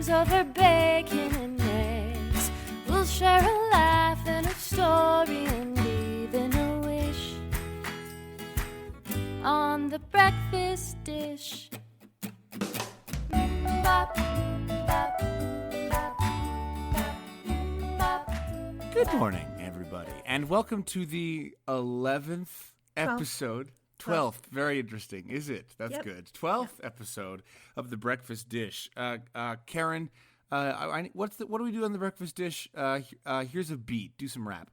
friends over bacon and eggs. We'll share a laugh and a story and even a wish on the breakfast dish. Bop, bop, bop, bop, bop. Good morning, everybody, and welcome to the 11th episode. 12th, very interesting, is it? That's good. 12th episode of the breakfast dish. Karen, what do we do on the breakfast dish? Here's a beat. Do some rap.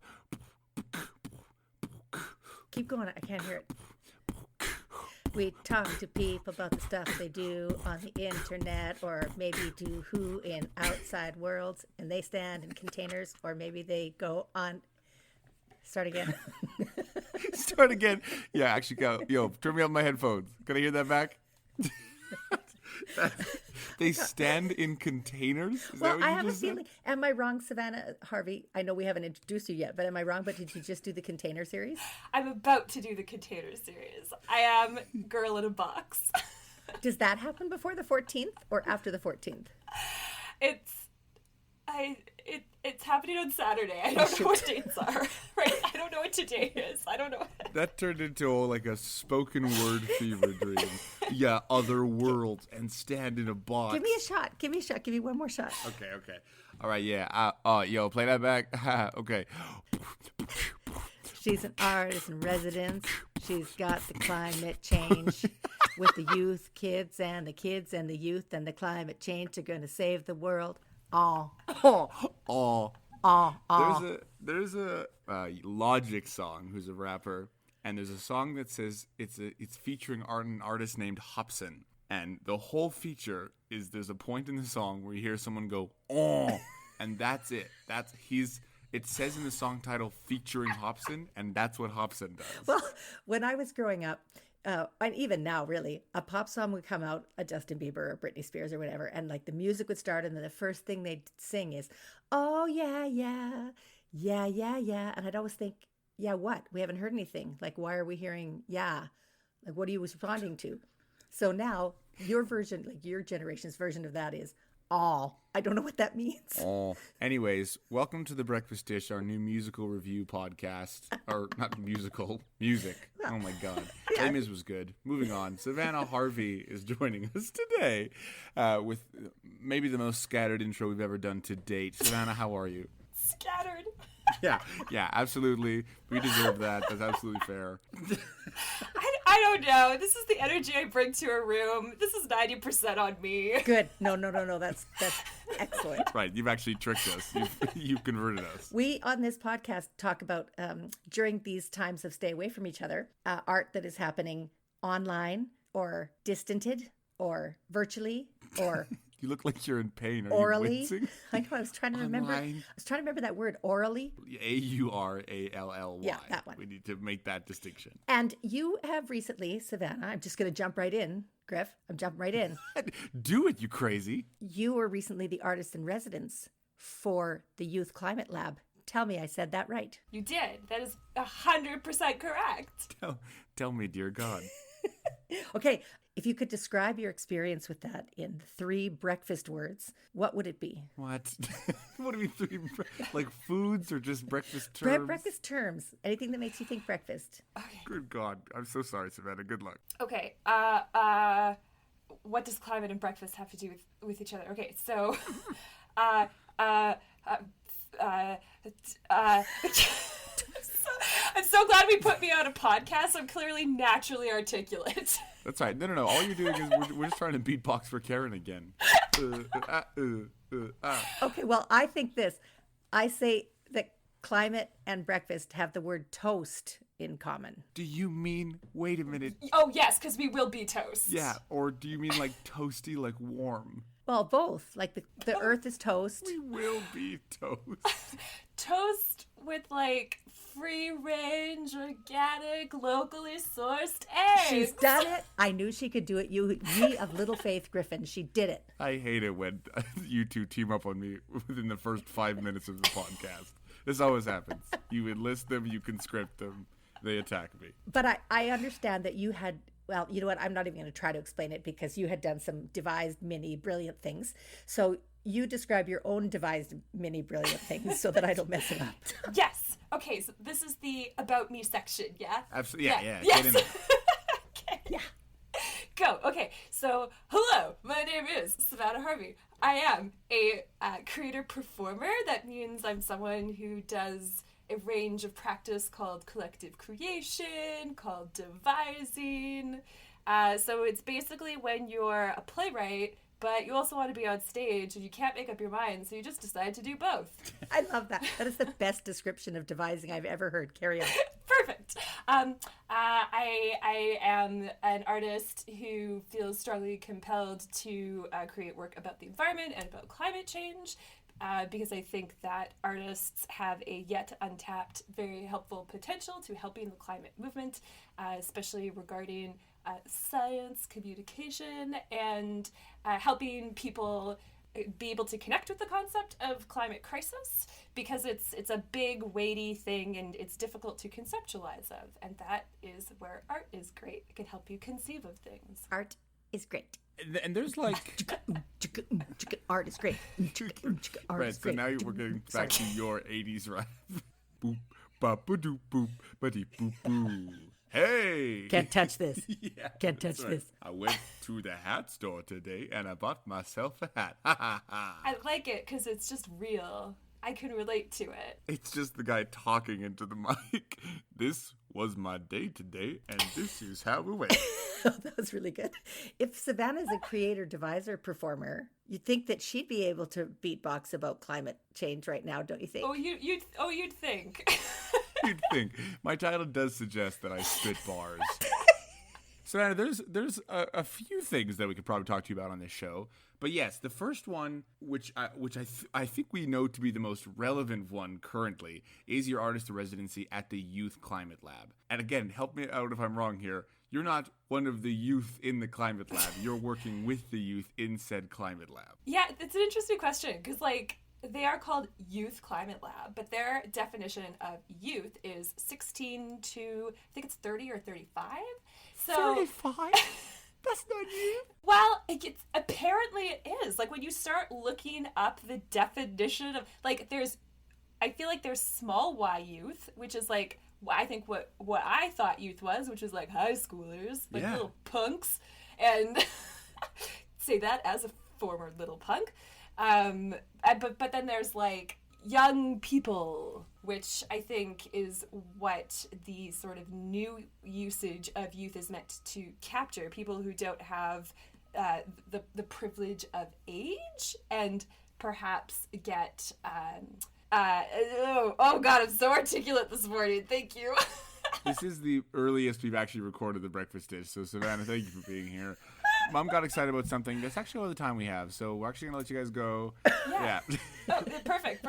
Keep going. I can't hear it. We talk to people about the stuff they do on the internet, or maybe to who in outside worlds, and they stand in containers, or maybe they go on. Start again. Start again. Yeah, actually, go. Yo, turn me on my headphones. Can I hear that back? They stand in containers? Is Well, I have a feeling. Am I wrong, Savanna Harvey? I know we haven't introduced you yet, but am I wrong? But did you just do the container series? I'm about to do the container series. I am girl in a box. Does that happen before the 14th or after the 14th? It's happening on Saturday. I don't know what dates are. Right? I don't know what today is. I don't know. That turned into like a spoken word fever dream. Yeah, other worlds and stand in a box. Give me a shot. Give me one more shot. Okay. All right, yeah. Yo, play that back. Okay. She's an artist in residence. She's got the climate change with the youth, kids and the youth and the climate change are going to save the world. There's a Logic song who's a rapper, and there's a song that says it's featuring an artist named Hobson, and the whole feature is there's a point in the song where you hear someone go and that's it. It says in the song title featuring Hobson, and that's what Hobson does. Well, when I was growing up, and even now, really, a pop song would come out, a Justin Bieber or Britney Spears or whatever, and like the music would start, and then the first thing they'd sing is, "Oh yeah, yeah, yeah, yeah, yeah," and I'd always think, "Yeah, what? We haven't heard anything. Like, why are we hearing yeah? Like, what are you responding to?" So now your version, like your generation's version of that is all. I don't know what that means. Anyways, welcome to the Breakfast Dish, our new musical review podcast. Or not musical, music. Oh my God. Yeah. Les Mis was good. Moving on. Savanna Harvey is joining us today with maybe the most scattered intro we've ever done to date. Savanna, how are you? Scattered. Yeah, absolutely. We deserve that. That's absolutely fair. I don't know. This is the energy I bring to a room. This is 90% on me. Good. No. That's excellent. Right. You've actually tricked us. You've converted us. We, on this podcast, talk about, during these times of stay away from each other, art that is happening online or distanted or virtually or You look like you're in pain. Are orally. you wincing? I know. I was trying to remember. I was trying to remember that word, orally. Aurally. Yeah, that one. We need to make that distinction. And you have recently, Savanna, I'm just going to jump right in, Griff. I'm jumping right in. Do it, you crazy. You were recently the artist in residence for the Youth Climate Lab. Tell me I said that right. You did. That is 100% correct. Tell me, dear God. Okay, if you could describe your experience with that in 3 breakfast words, what would it be? What? What do you mean 3? Like foods or just breakfast terms? Breakfast terms. Anything that makes you think breakfast. Okay. Good God. I'm so sorry, Savannah. Good luck. Okay. What does climate and breakfast have to do with each other? Okay, so, I'm so glad we put me on a podcast. I'm clearly naturally articulate. That's right. No. All you're doing is we're just trying to beatbox for Karen again. Okay, well, I think this. I say that climate and breakfast have the word toast in common. Do you mean, wait a minute. Oh, yes, because we will be toast. Yeah, or do you mean like toasty, like warm? Well, both. Like the earth is toast. We will be toast. Toast with like free range, organic, locally sourced eggs. She's done it. I knew she could do it. Ye of little faith, Griffin. She did it. I hate it when you two team up on me within the first 5 minutes of the podcast. This always happens. You enlist them, you conscript them, they attack me. But I understand that you had, well, you know what? I'm not even going to try to explain it because you had done some devised mini brilliant things. So you describe your own devised mini brilliant things so that I don't mess it up. Yes. Okay, so this is the About Me section, yeah? Absolutely. Yeah. Yes. Get in there. Okay. Yeah. Go. Okay, so hello, my name is Savanna Harvey. I am a creator performer. That means I'm someone who does a range of practice called collective creation, called devising. So it's basically when you're a playwright, but you also want to be on stage and you can't make up your mind, so you just decide to do both. I love that. That is the best description of devising I've ever heard. Carry on. Perfect. I am an artist who feels strongly compelled to create work about the environment and about climate change. Because I think that artists have a yet untapped, very helpful potential to helping the climate movement, especially regarding science, communication, and helping people be able to connect with the concept of climate crisis, because it's a big, weighty thing and it's difficult to conceptualize of. And that is where art is great. It can help you conceive of things. Art is great. And there's like... Art is great. Art Right, is so great. now we're getting back to your 80s rap. Boop, ba-ba-doop, boop, ba-dee, boop, boo. Hey! Can't touch this. Yeah, Can't touch that's right. this. I went to the hat store today and I bought myself a hat. Ha ha ha. I like it because it's just real. I can relate to it. It's just the guy talking into the mic. This was my day today, and this is how it went. That was really good. If Savannah's a creator, deviser, performer, you'd think that she'd be able to beatbox about climate change right now, don't you think? You'd think. You'd think. My title does suggest that I spit bars. So there's a few things that we could probably talk to you about on this show. But yes, the first one, which I think we know to be the most relevant one currently, is your artist-in-residency at the Youth Climate Lab. And again, help me out if I'm wrong here. You're not one of the youth in the climate lab. You're working with the youth in said climate lab. Yeah, it's an interesting question because, like, they are called Youth Climate Lab, but their definition of youth is 16 to, I think it's 30 or 35. So 35? That's not you. Well, apparently it is. Like, when you start looking up the definition of, like, I feel like there's small y youth, which is like, I think what I thought youth was, which is like high schoolers, like little punks, and say that as a former little punk. But then there's like young people, which I think is what the sort of new usage of youth is meant to capture. People who don't have the privilege of age and perhaps get oh god, I'm so articulate this morning. Thank you. This is the earliest we've actually recorded the breakfast dish, so Savannah, thank you for being here. Mom got excited about something. That's actually all the time we have, so we're actually gonna let you guys go. Yeah. Oh, perfect.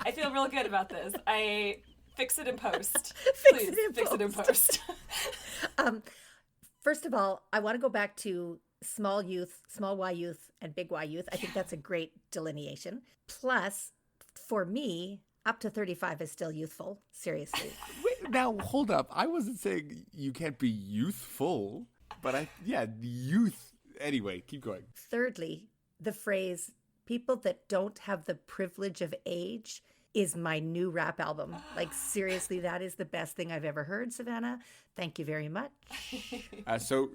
I feel real good about this. I fix it in post. Fix Please, it in fix it in post. First of all, I want to go back to small youth, small y youth, and big y youth. I think that's a great delineation. Plus, for me, up to 35 is still youthful. Seriously. Wait, now hold up. I wasn't saying you can't be youthful, but youth. Anyway, keep going. Thirdly, the phrase "people that don't have the privilege of age" is my new rap album. Like, seriously, that is the best thing I've ever heard, Savannah. Thank you very much. So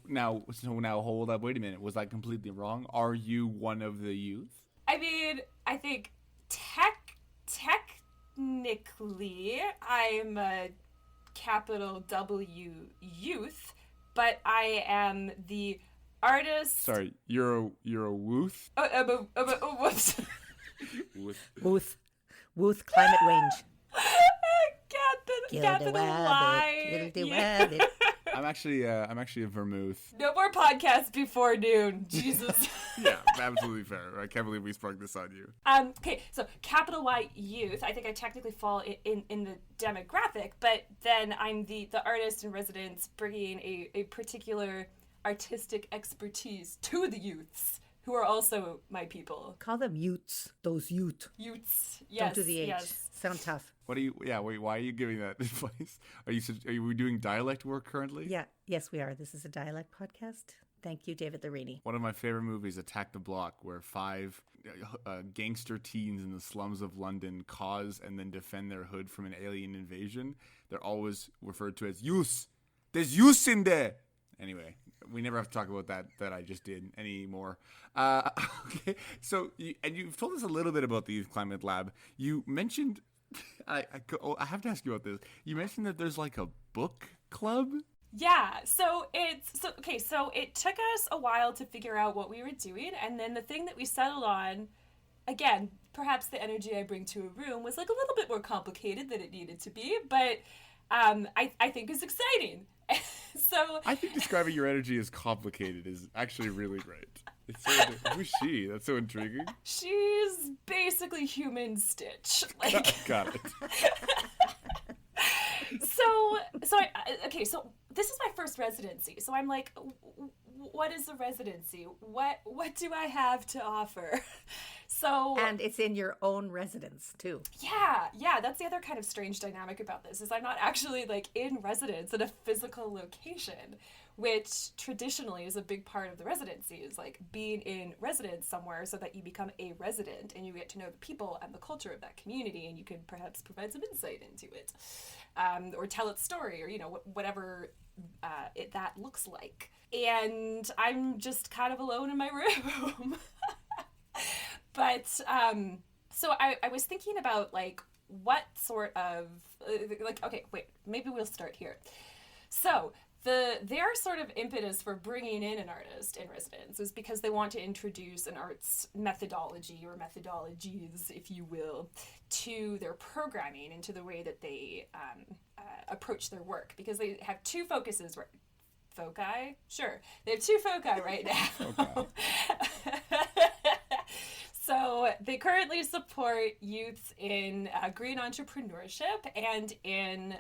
now hold up. Wait a minute. Was I completely wrong? Are you one of the youth? I mean, I think technically I'm a capital W youth, but I am the artist. Sorry, you're a wooth. Whoops. Wooth climate range. Capital Y. I'm actually a vermouth. No more podcasts before noon. Jesus. Yeah, absolutely fair. I can't believe we sprung this on you. Okay, so capital Y youth. I think I technically fall in the demographic, but then I'm the artist in residence, bringing a particular artistic expertise to the youths, who are also my people. Call them youths. Those youth. Youths. Yes. Don't do the age. Yes. Sound tough. What are you? Yeah. Wait. Why are you giving that advice? Are we doing dialect work currently? Yeah. Yes, we are. This is a dialect podcast. Thank you, David Larini. One of my favorite movies, Attack the Block, where five gangster teens in the slums of London cause and then defend their hood from an alien invasion. They're always referred to as use. There's use in there. Anyway, we never have to talk about that I just did anymore. Okay, so you've told us a little bit about the Youth Climate Lab. You mentioned, I have to ask you about this. You mentioned that there's like a book club. Yeah, so it took us a while to figure out what we were doing, and then the thing that we settled on, again, perhaps the energy I bring to a room was like a little bit more complicated than it needed to be, but I think is exciting. So I think describing your energy as complicated is actually really great. It's so, who's she? That's so intriguing. She's basically human Stitch. Like, got it. So this is my first residency. So I'm like, what is a residency? What do I have to offer? So And it's in your own residence too. Yeah, that's the other kind of strange dynamic about this is I'm not actually like in residence in a physical location, which traditionally is a big part of the residency, is like being in residence somewhere so that you become a resident and you get to know the people and the culture of that community, and you can perhaps provide some insight into it, or tell its story, or whatever that looks like. And I'm just kind of alone in my room. But so I was thinking about like what sort of maybe we'll start here. So their sort of impetus for bringing in an artist in residence is because they want to introduce an arts methodology, or methodologies, if you will, to their programming and to the way that they approach their work, because they have two focuses. Foci? Sure. They have two foci right now. Okay. So they currently support youths in green entrepreneurship and in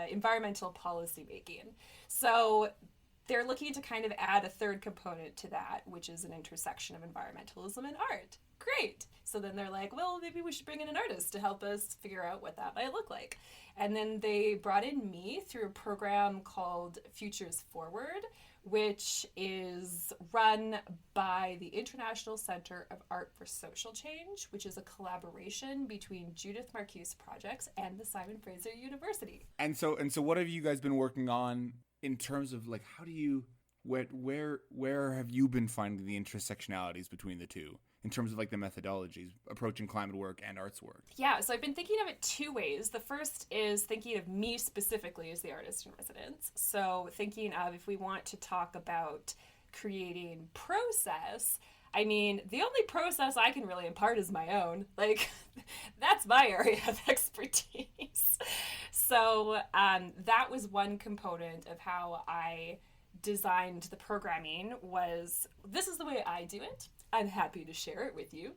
environmental policy making. So they're looking to kind of add a third component to that, which is an intersection of environmentalism and art. Great. So then they're like, well, maybe we should bring in an artist to help us figure out what that might look like. And then they brought in me through a program called Futures Forward, which is run by the International Center of Art for Social Change, which is a collaboration between Judith Marquise Projects and the Simon Fraser University. And so what have you guys been working on in terms of like, how do you, where have you been finding the intersectionalities between the two in terms of like the methodologies approaching climate work and arts work? Yeah, so I've been thinking of it two ways. The first is thinking of me specifically as the artist in residence. So thinking of, if we want to talk about creating process, I mean, the only process I can really impart is my own. Like, that's my area of expertise. So that was one component of how I designed the programming. Was, this is the way I do it. I'm happy to share it with you.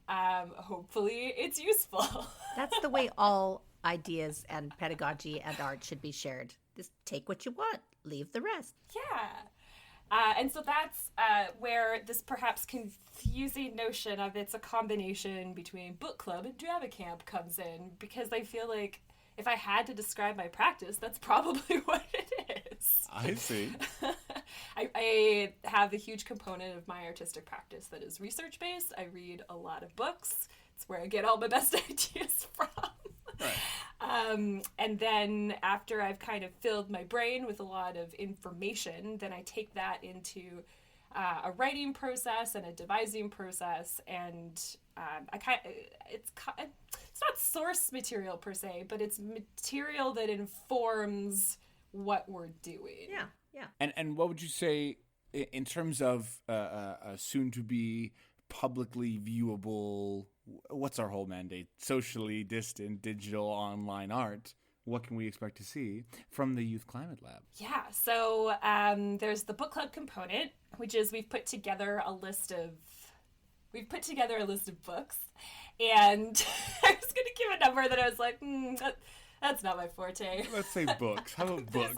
Hopefully it's useful. That's the way all ideas and pedagogy and art should be shared. Just take what you want, leave the rest. Yeah. And so that's where this perhaps confusing notion of it's a combination between book club and drama camp comes in, because I feel like if I had to describe my practice, that's probably what it is. I see. I have a huge component of my artistic practice that is research-based. I read a lot of books. It's where I get all my best ideas from. Right. And then after I've kind of filled my brain with a lot of information, then I take that into a writing process and a devising process, and it's not source material per se, but it's material that informs what we're doing. Yeah. And what would you say in terms of a soon-to-be publicly viewable, what's our whole mandate? Socially distant, digital, online art. What can we expect to see from the Youth Climate Lab? Yeah, so there's the book club component, which is we've put together a list of books, and I was going to give a number that I was like, that's not my forte. Let's say books. How about books?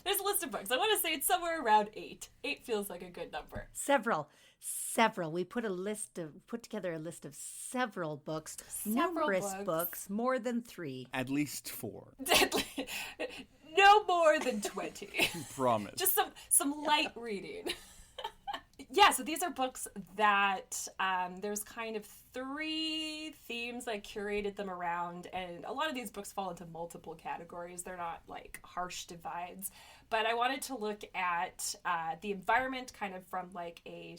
There's a list of books. I want to say it's somewhere around 8. 8 feels like a good number. Several. We put together a list of several books, numerous books, more than 3. At least 4. No more than 20. Promise. Just some light reading. Yeah, so these are books that there's kind of 3 themes. I curated them around, and a lot of these books fall into multiple categories. They're not like harsh divides, but I wanted to look at the environment kind of from like a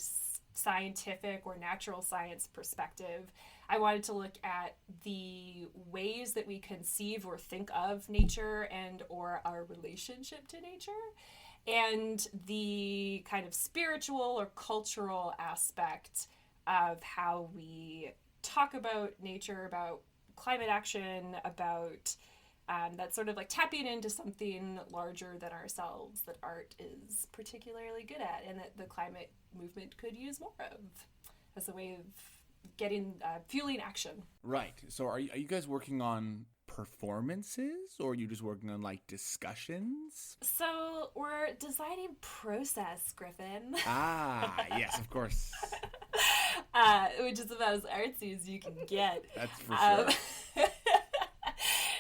scientific or natural science perspective. I wanted to look at the ways that we conceive or think of nature and or our relationship to nature, and the kind of spiritual or cultural aspect of how we talk about nature, about climate action, about that sort of like tapping into something larger than ourselves that art is particularly good at, and that the climate movement could use more of as a way of getting fueling action. Right. So are you guys working on performances, or are you just working on like discussions? So we're designing process, Griffin. Ah, yes, of course. Which is about as artsy as you can get. That's for sure.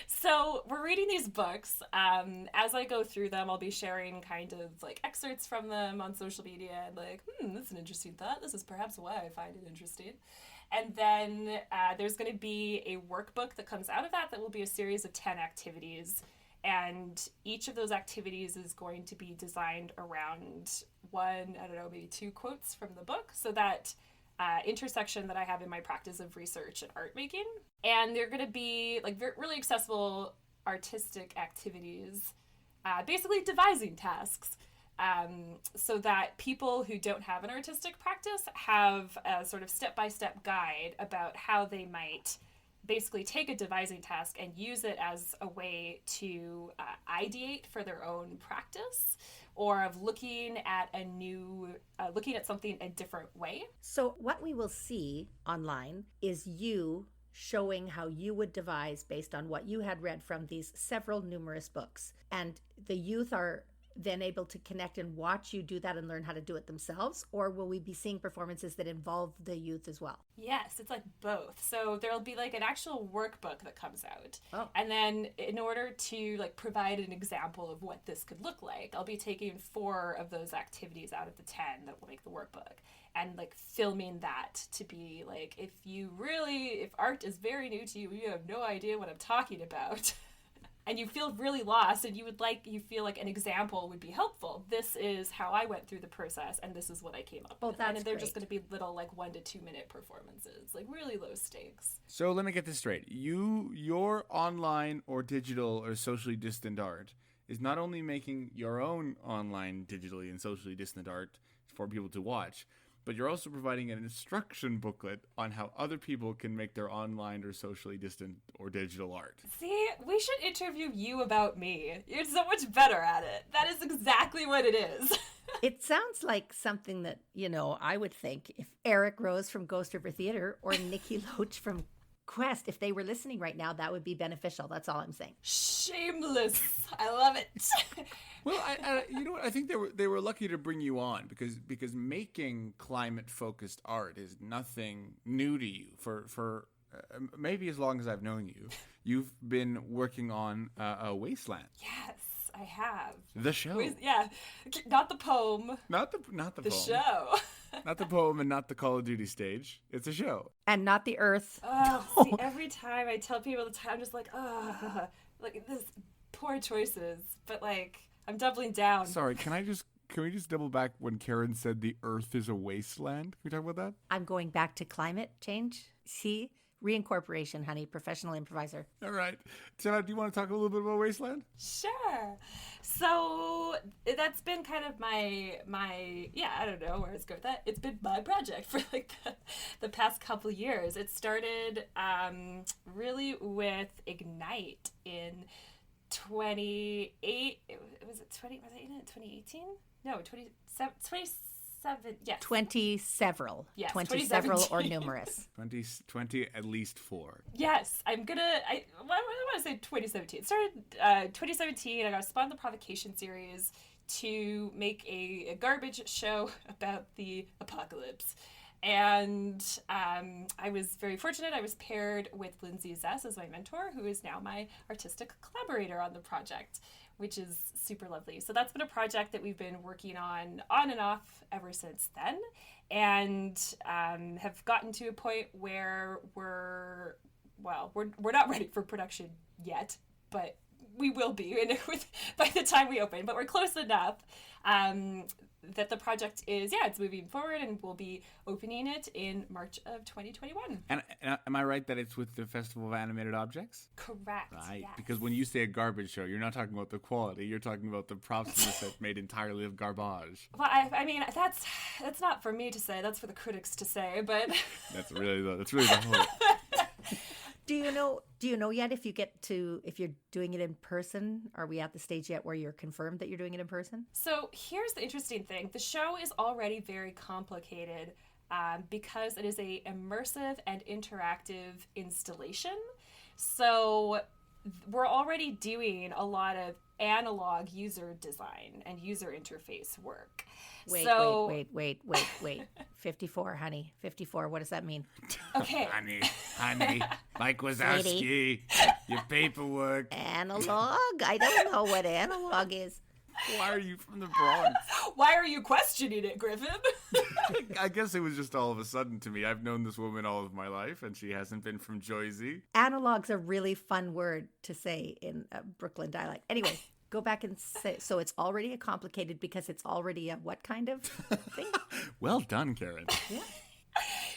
So we're reading these books. As I go through them, I'll be sharing kind of like excerpts from them on social media and like, that's an interesting thought. This is perhaps why I find it interesting. And then there's going to be a workbook that comes out of that will be a series of 10 activities. And each of those activities is going to be designed around maybe 2 quotes from the book. So that intersection that I have in my practice of research and art making. And they're going to be like really accessible artistic activities, basically devising tasks, so that people who don't have an artistic practice have a sort of step-by-step guide about how they might basically take a devising task and use it as a way to ideate for their own practice, or of looking at something a different way. So what we will see online is you showing how you would devise based on what you had read from these several numerous books. And the youth are then able to connect and watch you do that and learn how to do it themselves? Or will we be seeing performances that involve the youth as well? Yes, it's like both. So there'll be like an actual workbook that comes out. Oh. And then in order to like provide an example of what this could look like, I'll be taking 4 of those activities out of the 10 that will make the workbook and like filming that to be like, if art is very new to you, you have no idea what I'm talking about. And you feel really lost, and you feel like an example would be helpful. This is how I went through the process, and this is what I came up with. That's and they're great. just going to be little, like 1 to 2 minute performances, like really low stakes. So let me get this straight. Your online or digital or socially distant art is not only making your own online, digitally, and socially distant art for people to watch, but you're also providing an instruction booklet on how other people can make their online or socially distant or digital art. See, we should interview you about me. You're so much better at it. That is exactly what it is. It sounds like something that, I would think if Eric Rose from Ghost River Theatre or Nikki Loach from Quest, if they were listening right now, that would be beneficial. That's all I'm saying. Shameless. I love it. Well, I you know what? I think they were lucky to bring you on because making climate-focused art is nothing new to you. For maybe as long as I've known you, you've been working on a wasteland. Yes, I have. The show. Yeah, not the poem. Not the The poem. show. Not the poem and not the Call of Duty stage. It's a show. And not the earth. Oh, see, every time I tell people the time, I'm just like, like this poor choices. But like, I'm doubling down. Sorry, can we just double back when Karen said the earth is a wasteland? Can we talk about that? I'm going back to climate change. See? Reincorporation, honey. Professional improviser. All right. Savanna, do you want to talk a little bit about wasteland? Sure. So that's been kind of my I don't know where it's going with that. It's been my project for like the past couple years. It started really with Ignite in 2018? No, 27, yes. 20 several. Yes, 20 several or 2017. numerous. 20, at least 4. Yes, I want to say 2017. It started 2017. I got spawned the Provocation series to make a garbage show about the apocalypse. And I was very fortunate. I was paired with Lindsay Zess as my mentor, who is now my artistic collaborator on the project, which is super lovely. So that's been a project that we've been working on and off ever since then, and have gotten to a point where we're not ready for production yet, but we will be by the time we open. But we're close enough that the project is, it's moving forward, and we'll be opening it in March of 2021. And am I right that it's with the Festival of Animated Objects? Correct. Right. Yes. Because when you say a garbage show, you're not talking about the quality. You're talking about the props in the set made entirely of garbage. Well, I mean, that's not for me to say. That's for the critics to say. But that's really the hope. Do you know yet if you're doing it in person? Are we at the stage yet where you're confirmed that you're doing it in person? So here's the interesting thing. The show is already very complicated because it is a immersive and interactive installation. So we're already doing a lot of analog user design and user interface work. Wait. 54, honey. 54, what does that mean? Okay. honey, Mike Wazowski, your paperwork. Analog? I don't know what analog is. Why are you from the Bronx? Why are you questioning it, Griffin? I guess it was just all of a sudden to me. I've known this woman all of my life, and she hasn't been from Jersey. Analog's a really fun word to say in Brooklyn dialect. Anyway, go back and say, so it's already complicated because it's already a what kind of thing? Well done, Karen. Yeah.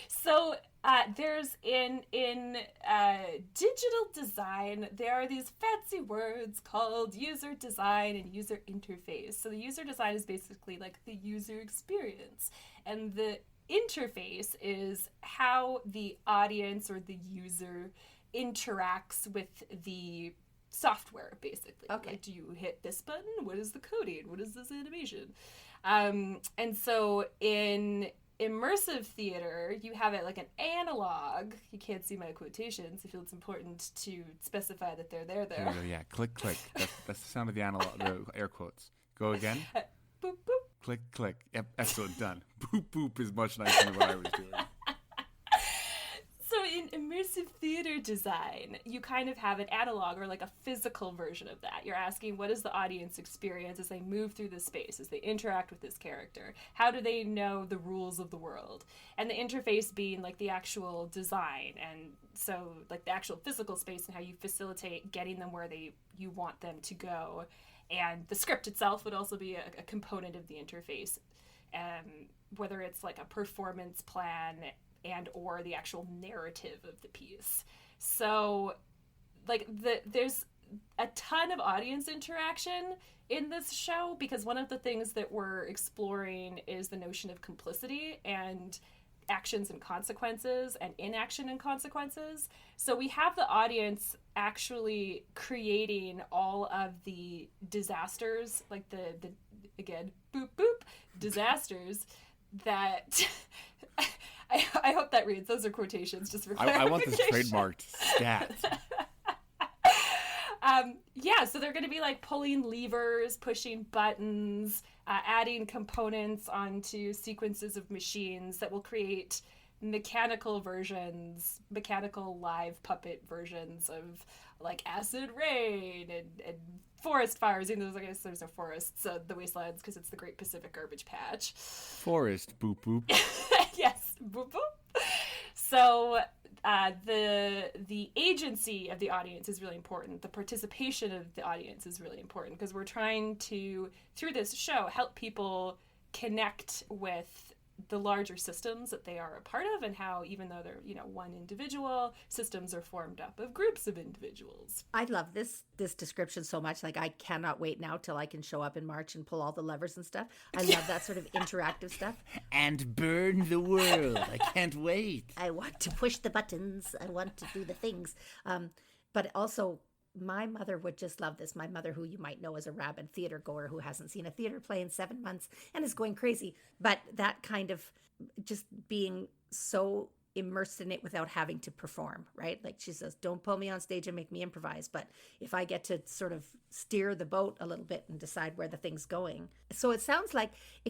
So there's in digital design, there are these fancy words called user design and user interface. So the user design is basically like the user experience, and the interface is how the audience or the user interacts with the software, basically. Okay. Like, do you hit this button? What is the coding? What is this animation? And so in immersive theater, you have it like an analog. You can't see my quotations. I feel it's important to specify that they're there. There you go, yeah. Click, click. That's the sound of the analog, the air quotes. Go again. Boop, boop. Click, click. Yep, excellent, done. Boop, boop is much nicer than what I was doing. So in immersive theater design, you kind of have an analog or like a physical version of that. You're asking, what is the audience experience as they move through the space, as they interact with this character? How do they know the rules of the world? And the interface being like the actual design, and so like the actual physical space and how you facilitate getting them where you want them to go. And the script itself would also be a component of the interface, whether it's like a performance plan and or the actual narrative of the piece. So like there's a ton of audience interaction in this show, because one of the things that we're exploring is the notion of complicity and actions and consequences and inaction and consequences. So we have the audience actually creating all of the disasters, like the again, boop boop, disasters that I hope that reads. Those are quotations, just for clarification. I want this trademarked stat. So they're going to be like pulling levers, pushing buttons, adding components onto sequences of machines that will create mechanical live puppet versions of like acid rain and forest fires. Even though I guess there's no forests, the wastelands, because it's the Great Pacific Garbage Patch. Forest, boop boop. Yes, boop boop. So the agency of the audience is really important. The participation of the audience is really important, because we're trying to, through this show, help people connect with the larger systems that they are a part of, and how even though they're one individual, systems are formed up of groups of individuals. I love this description so much. Like, I cannot wait now till I can show up in March and pull all the levers and stuff. I love that sort of interactive stuff. And burn the world. I can't wait. I want to push the buttons. I want to do the things. But also, my mother would just love this. My mother, who you might know as a rabid theater goer who hasn't seen a theater play in 7 months and is going crazy. But that kind of just being so immersed in it without having to perform, right? Like she says, don't pull me on stage and make me improvise. But if I get to sort of steer the boat a little bit and decide where the thing's going. So it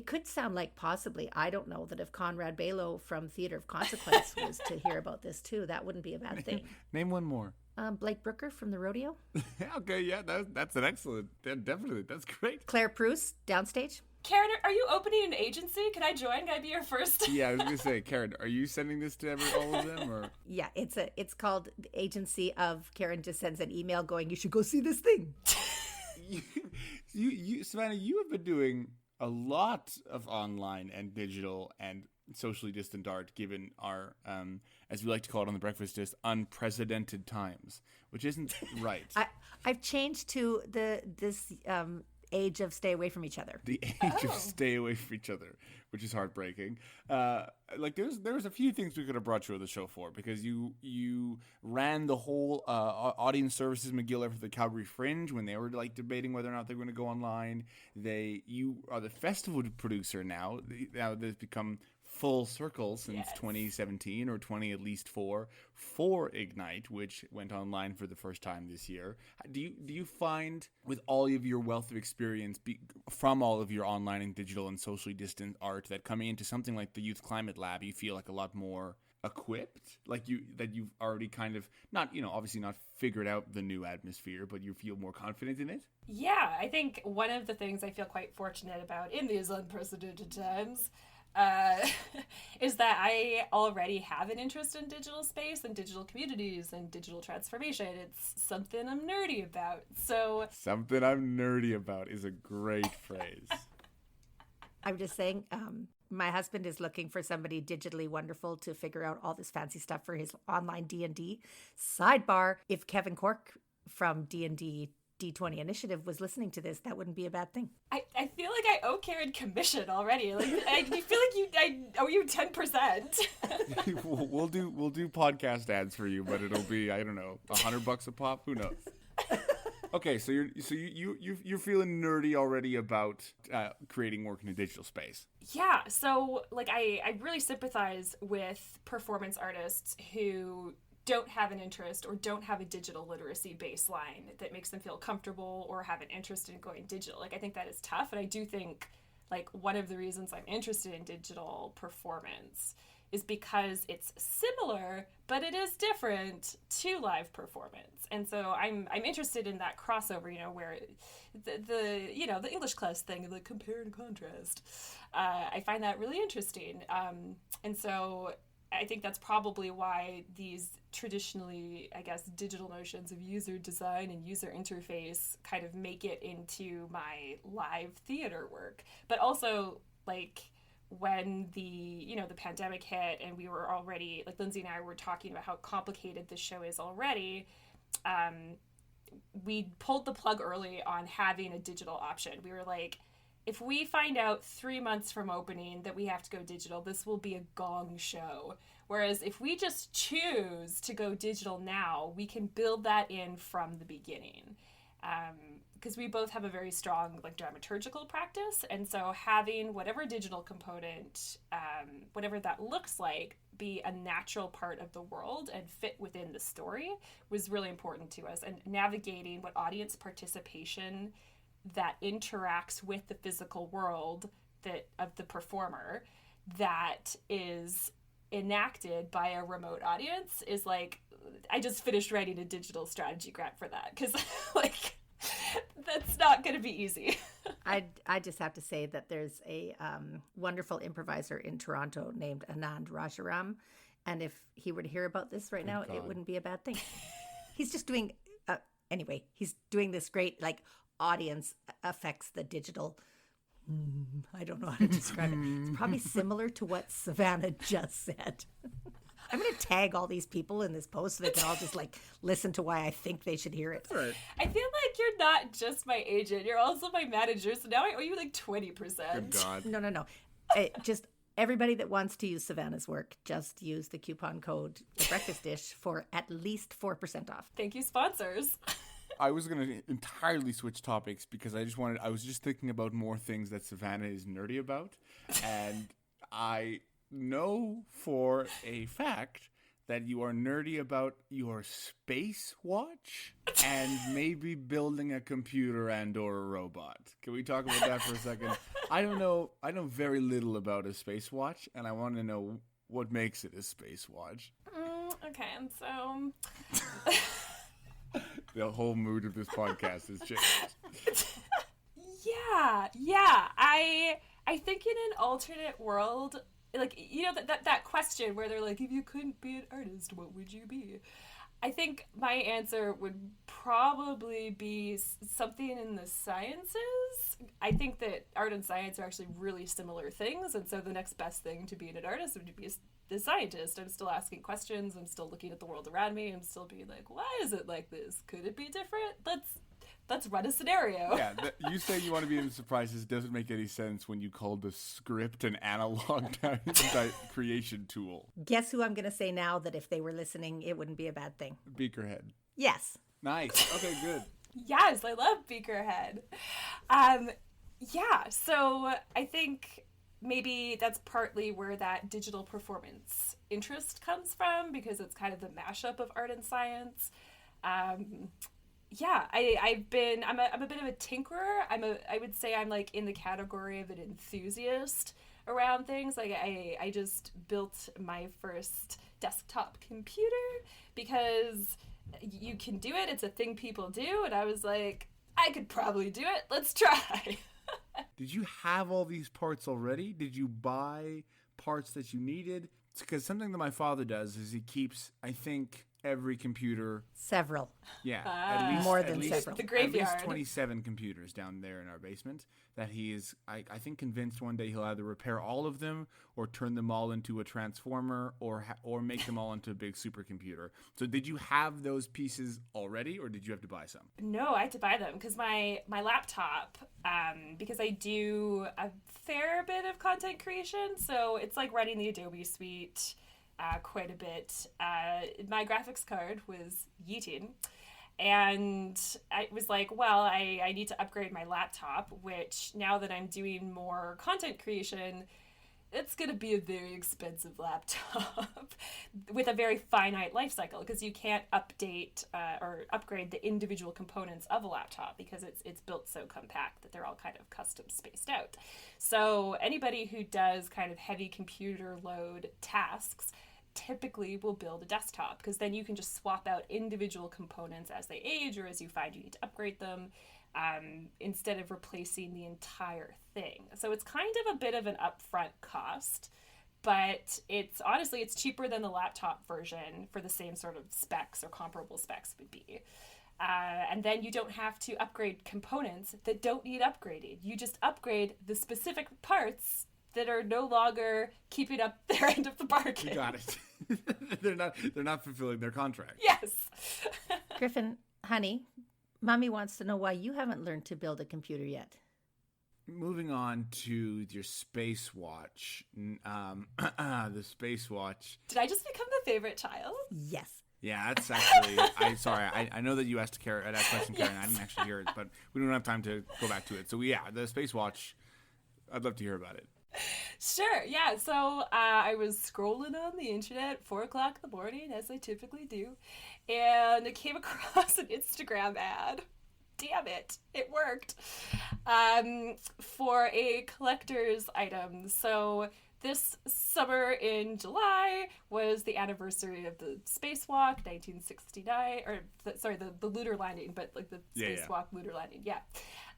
could sound like possibly, I don't know, that if Conrad Balow from Theatre of Consequence was to hear about this too, that wouldn't be a bad thing. Name one more. Blake Brooker from the Rodeo. Okay, yeah, that's an excellent, definitely, that's great. Claire Pruce, Downstage. Karen, are you opening an agency? Can I join? Can I be your first? Yeah, I was gonna say, Karen, are you sending this to all of them, or? Yeah, it's called the Agency of Karen. Just sends an email going, you should go see this thing. you Savanna, you have been doing a lot of online and digital and socially distant art, given our, as we like to call it on the Breakfast Desk, unprecedented times, which isn't right. I've changed to this age of stay away from each other. The age of stay away from each other, which is heartbreaking. Like there was a few things we could have brought you on the show for, because you ran the whole audience services McGill for the Calgary Fringe when they were like debating whether or not they were going to go online. You are the festival producer now. Now there's become full circle since 2017 or 20 at least for Ignite, which went online for the first time this year. Do you find, with all of your wealth of experience from all of your online and digital and socially distant art, that coming into something like the Youth Climate Lab, you feel like a lot more equipped, like you've already kind of obviously not figured out the new atmosphere, but you feel more confident in it? Yeah, I think one of the things I feel quite fortunate about in these unprecedented times is that I already have an interest in digital space and digital communities and digital transformation. It's something I'm nerdy about. So something I'm nerdy about is a great phrase. I'm just saying, my husband is looking for somebody digitally wonderful to figure out all this fancy stuff for his online D&D. Sidebar, if Kevin Cork from D&D D20 Initiative was listening to this, that wouldn't be a bad thing. I feel like I owe Karen commission already. Like I feel like I owe you 10%. We'll do podcast ads for you, but it'll be, I don't know, $100 a pop. Who knows? Okay, so you're feeling nerdy already about creating work in a digital space. Yeah, so like I really sympathize with performance artists who don't have an interest or don't have a digital literacy baseline that makes them feel comfortable or have an interest in going digital. Like I think that is tough, and I do think like one of the reasons I'm interested in digital performance is because it's similar, but it is different to live performance. And so I'm interested in that crossover, where the English class thing, the compare and contrast. I find that really interesting. And so I think that's probably why these traditionally, I guess, digital notions of user design and user interface kind of make it into my live theater work. But also, like, when the pandemic hit and we were already, like Lindsay and I were talking about how complicated this show is already, we pulled the plug early on having a digital option. We were like, if we find out 3 months from opening that we have to go digital, this will be a gong show. Whereas if we just choose to go digital now, we can build that in from the beginning. Because we both have a very strong dramaturgical practice. And so having whatever digital component, whatever that looks like, be a natural part of the world and fit within the story was really important to us. And navigating what audience participation that interacts with the physical world of the performer that is enacted by a remote audience is like, I just finished writing a digital strategy grant for that, because that's not going to be easy. I just have to say that there's a wonderful improviser in Toronto named Anand Rajaram, and if he were to hear about this right now, it wouldn't be a bad thing. He's just doing anyway. He's doing this great audience affects the digital. I don't know how to describe it. It's probably similar to what Savanna just said. I'm going to tag all these people in this post so they can all just listen to why I think they should hear it. Right. I feel like you're not just my agent, you're also my manager, so now I owe you 20%. Good God. No. Just everybody that wants to use Savanna's work, just use the coupon code The Breakfast Dish for at least 4% off. Thank you, sponsors. I was going to entirely switch topics because I was just thinking about more things that Savanna is nerdy about. And I know for a fact that you are nerdy about your space watch and maybe building a computer and or a robot. Can we talk about that for a second? I know very little about a space watch, and I want to know what makes it a space watch. Okay, and so The whole mood of this podcast has changed. yeah. I think in an alternate world, like, you know, that question where they're like, if you couldn't be an artist, what would you be? I think my answer would probably be something in the sciences. I think that art and science are actually really similar things, and so the next best thing to being an artist would be a scientist. I'm still asking questions. I'm still looking at the world around me. I'm still being like, why is it like this? Could it be different? Let's run a scenario. Yeah, you say you want to be in surprises doesn't make any sense when you call the script an analog creation tool. Guess who I'm going to say now that if they were listening, it wouldn't be a bad thing? Beakerhead. Yes. Nice. Okay, good. Yes, I love Beakerhead. Yeah, so I think maybe that's partly where that digital performance interest comes from, because it's kind of the mashup of art and science. Yeah, I'm a bit of a tinkerer. I would say I'm like in the category of an enthusiast around things. Like I just built my first desktop computer because you can do it. It's a thing people do, and I was like, I could probably do it. Let's try. Did you have all these parts already? Did you buy parts that you needed? Because something that my father does is he keeps, I think, every computer. Several. Yeah, at least more than several. The graveyard. At least 27 computers down there in our basement that he is, I think, convinced one day he'll either repair all of them or turn them all into a transformer or make them all into a big supercomputer. So did you have those pieces already, or did you have to buy some? No, I had to buy them because my laptop, because I do a fair bit of content creation, so it's like running the Adobe suite quite a bit. My graphics card was yeeting, and I was like, well, I need to upgrade my laptop, which now that I'm doing more content creation, it's going to be a very expensive laptop with a very finite life cycle, because you can't update or upgrade the individual components of a laptop because it's built so compact that they're all kind of custom spaced out. So anybody who does kind of heavy computer load tasks typically will build a desktop, because then you can just swap out individual components as they age or as you find you need to upgrade them, instead of replacing the entire thing. So it's kind of a bit of an upfront cost, but it's cheaper than the laptop version for the same sort of specs or comparable specs would be. And then you don't have to upgrade components that don't need upgrading. You just upgrade the specific parts that are no longer keeping up their end of the bargain. You got it. They're not fulfilling their contract. Yes. Griffin, honey, Mommy wants to know why you haven't learned to build a computer yet. Moving on to your space watch. The space watch. Did I just become the favorite child? Yes. Yeah, that's actually. I know that you asked that question, Karen. Yes. I didn't actually hear it, but we don't have time to go back to it. So yeah, the space watch. I'd love to hear about it. Sure, yeah. So I was scrolling on the internet at 4 o'clock in the morning, as I typically do, and I came across an Instagram ad. Damn it, it worked. For a collector's item. So this summer in July was the anniversary of the spacewalk, 1969, or the lunar landing, but like the spacewalk lunar landing, yeah.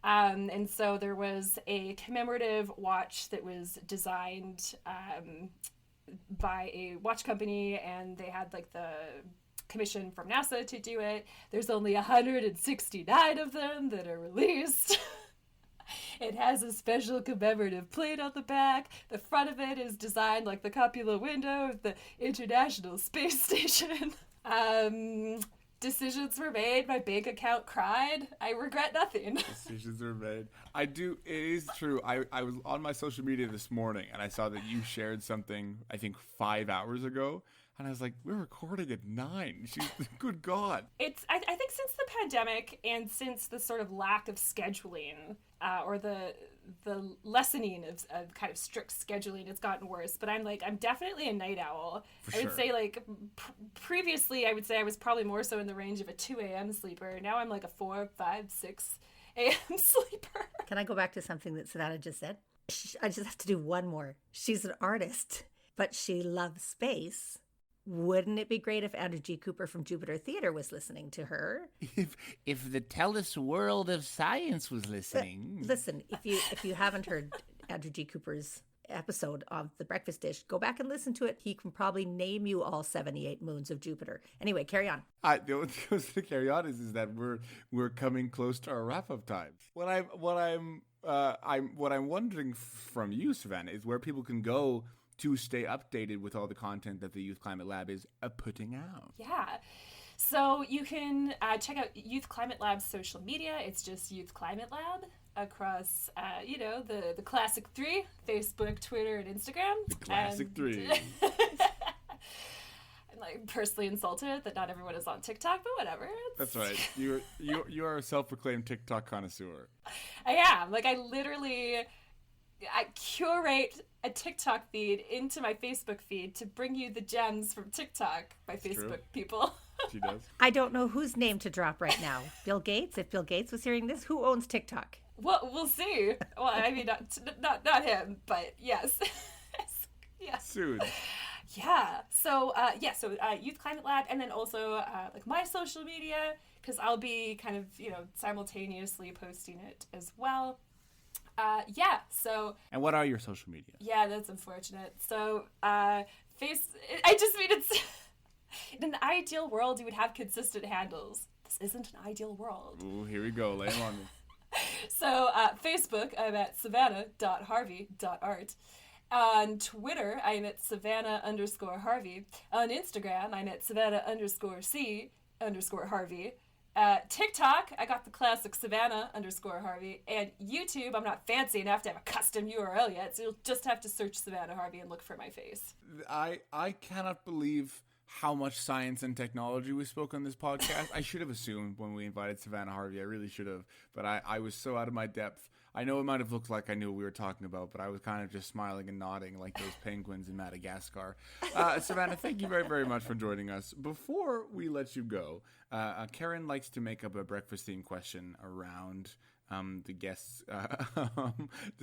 And so there was a commemorative watch that was designed by a watch company, and they had like the commission from NASA to do it. There's only 169 of them that are released. It has a special commemorative plate on the back. The front of it is designed like the cupola window of the International Space Station. Decisions were made. My bank account cried. I regret nothing. Decisions were made. It is true. I was on my social media this morning, and I saw that you shared something, I think 5 hours ago. And I was like, we're recording at 9. Good God. I think since the pandemic and since the sort of lack of scheduling or the the lessening of kind of strict scheduling has gotten worse, but I'm definitely a night owl. For I would sure. say like previously I would say I was probably more so in the range of a 2 a.m. sleeper. Now I'm like a 4, 5, 6 a.m. sleeper. Can I go back to something that Savanna just said? I just have to do one more. She's an artist, but she loves space. Wouldn't it be great if Andrew G. Cooper from Jupiter Theatre was listening to her? If the Tellus World of Science was listening. Listen, if you haven't heard Andrew G. Cooper's episode of The Breakfast Dish, go back and listen to it. He can probably name you all 78 moons of Jupiter. Anyway, carry on. The only thing I was to carry on is that we're coming close to our wrap up time. What I'm wondering from you, Savanna, is where people can go to stay updated with all the content that the Youth Climate Lab is putting out. Yeah. So you can check out Youth Climate Lab's social media. It's just Youth Climate Lab across, the classic three: Facebook, Twitter, and Instagram. The classic three. I'm like personally insulted that not everyone is on TikTok, but whatever. That's right. You are a self-proclaimed TikTok connoisseur. I am. Like I curate a TikTok feed into my Facebook feed to bring you the gems from TikTok by Facebook true. People. She does. I don't know whose name to drop right now. Bill Gates? If Bill Gates was hearing this, who owns TikTok? Well, we'll see. Well, I mean, not him, but yes. Yeah. Soon. Yeah. So, Youth Climate Lab, and then also like my social media, because I'll be kind of, simultaneously posting it as well. So. And what are your social media? Yeah, that's unfortunate. So, I just mean it's. In an ideal world, you would have consistent handles. This isn't an ideal world. Ooh, here we go. Lay 'em on me. So, Facebook, I'm at savanna.harvey.art. On Twitter, I'm at Savanna_Harvey. On Instagram, I'm at Savanna_C_Harvey. TikTok, I got the classic Savanna_Harvey. And YouTube, I'm not fancy enough to have a custom URL yet, so you'll just have to search Savanna Harvey and look for my face. I cannot believe how much science and technology we spoke on this podcast. I should have assumed when we invited Savanna Harvey. I really should have. But I was so out of my depth. I know it might have looked like I knew what we were talking about, but I was kind of just smiling and nodding like those penguins in Madagascar. Savannah, thank you very, very much for joining us. Before we let you go, Karen likes to make up a breakfast theme question around the guests, the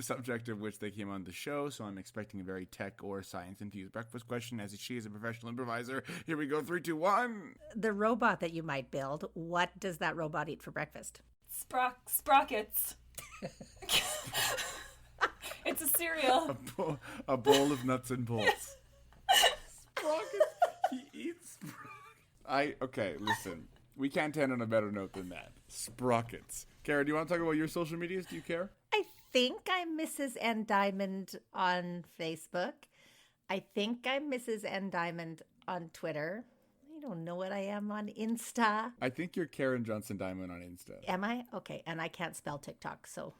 subject of which they came on the show. So I'm expecting a very tech or science-infused breakfast question, as she is a professional improviser. Here we go, 3, 2, 1. The robot that you might build, what does that robot eat for breakfast? Sprockets. It's a cereal. A bowl of nuts and bolts. Sprockets. He eats sprockets. Okay, listen. We can't end on a better note than that. Sprockets. Karen, do you want to talk about your social medias? Do you care? I think I'm Mrs. N. Diamond on Facebook. I think I'm Mrs. N. Diamond on Twitter. I don't know what I am on Insta. I think you're Karen Johnson Diamond on Insta. Am I? Okay, and I can't spell TikTok, so...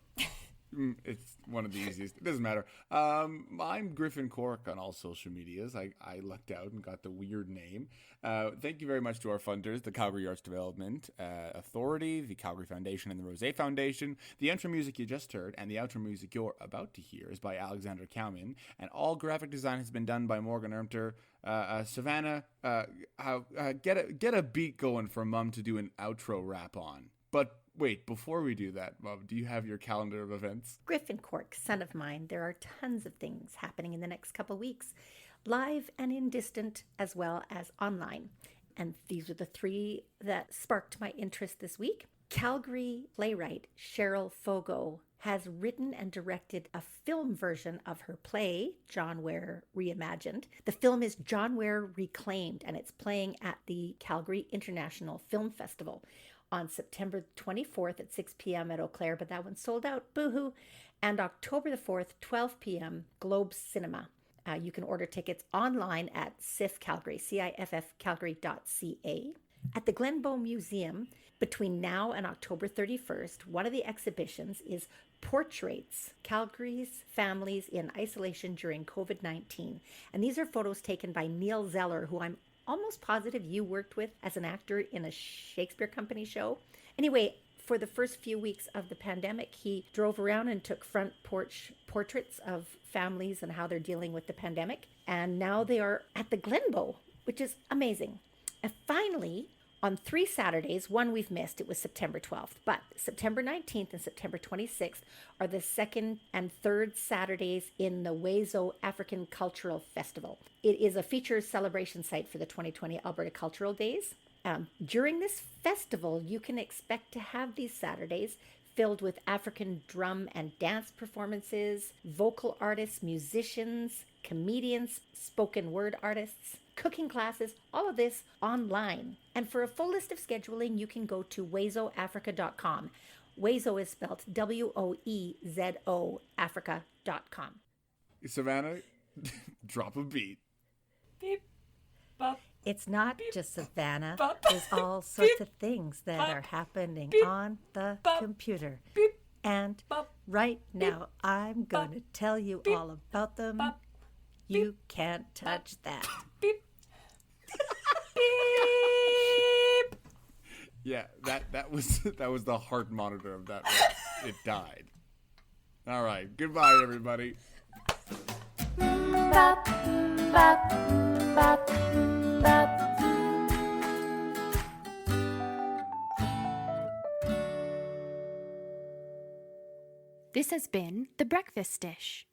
It's one of the easiest. It doesn't matter. I'm Griffin Cork on all social medias. I lucked out and got the weird name. Thank you very much to our funders, the Calgary Arts Development Authority, the Calgary Foundation, and the Rozsa Foundation. The intro music you just heard and the outro music you're about to hear is by Alexander Kalman, and all graphic design has been done by Morgan Ermter. Savannah, get a beat going for Mum to do an outro rap on. But wait, before we do that, Mom, do you have your calendar of events? Griffin Cork, son of mine, there are tons of things happening in the next couple weeks, live and in distant as well as online. And these are the 3 that sparked my interest this week. Calgary playwright Cheryl Fogo has written and directed a film version of her play, John Ware Reimagined. The film is John Ware Reclaimed, and it's playing at the Calgary International Film Festival on September 24th at 6 p.m. at Eau Claire, but that one's sold out, boohoo. And October the 4th, 12 p.m., Globe Cinema. You can order tickets online at CIFF Calgary, ciffcalgary.ca. At the Glenbow Museum, between now and October 31st, one of the exhibitions is Portraits, Calgary's Families in Isolation During COVID-19. And these are photos taken by Neil Zeller, who I'm almost positive you worked with as an actor in a Shakespeare Company show. Anyway, For the first few weeks of the pandemic, he drove around and took front porch portraits of families and how they're dealing with the pandemic. And now they are at the Glenbow, which is amazing. And finally, on 3 Saturdays, one we've missed, it was September 12th, but September 19th and September 26th are the second and third Saturdays in the Wezo African Cultural Festival. It is a feature celebration site for the 2020 Alberta Cultural Days. During this festival, you can expect to have these Saturdays filled with African drum and dance performances, vocal artists, musicians, comedians, spoken word artists, cooking classes, all of this online. And for a full list of scheduling, you can go to wezoafrica.com. Wezo is spelled Woezo, Africa.com. Savannah, drop a beat. Beep, bop. It's not just Savannah. Bop. There's all sorts Beep. of things that Bop. are happening Beep. on the Bop. computer. Beep. And Bop. right now, I'm going to tell you Beep. all about them. Bop. You can't touch that. Beep. Beep. Yeah, that was the heart monitor of that rap. It died. All right, goodbye, everybody. Bop, bop, bop, bop. This has been The Breakfast Dish.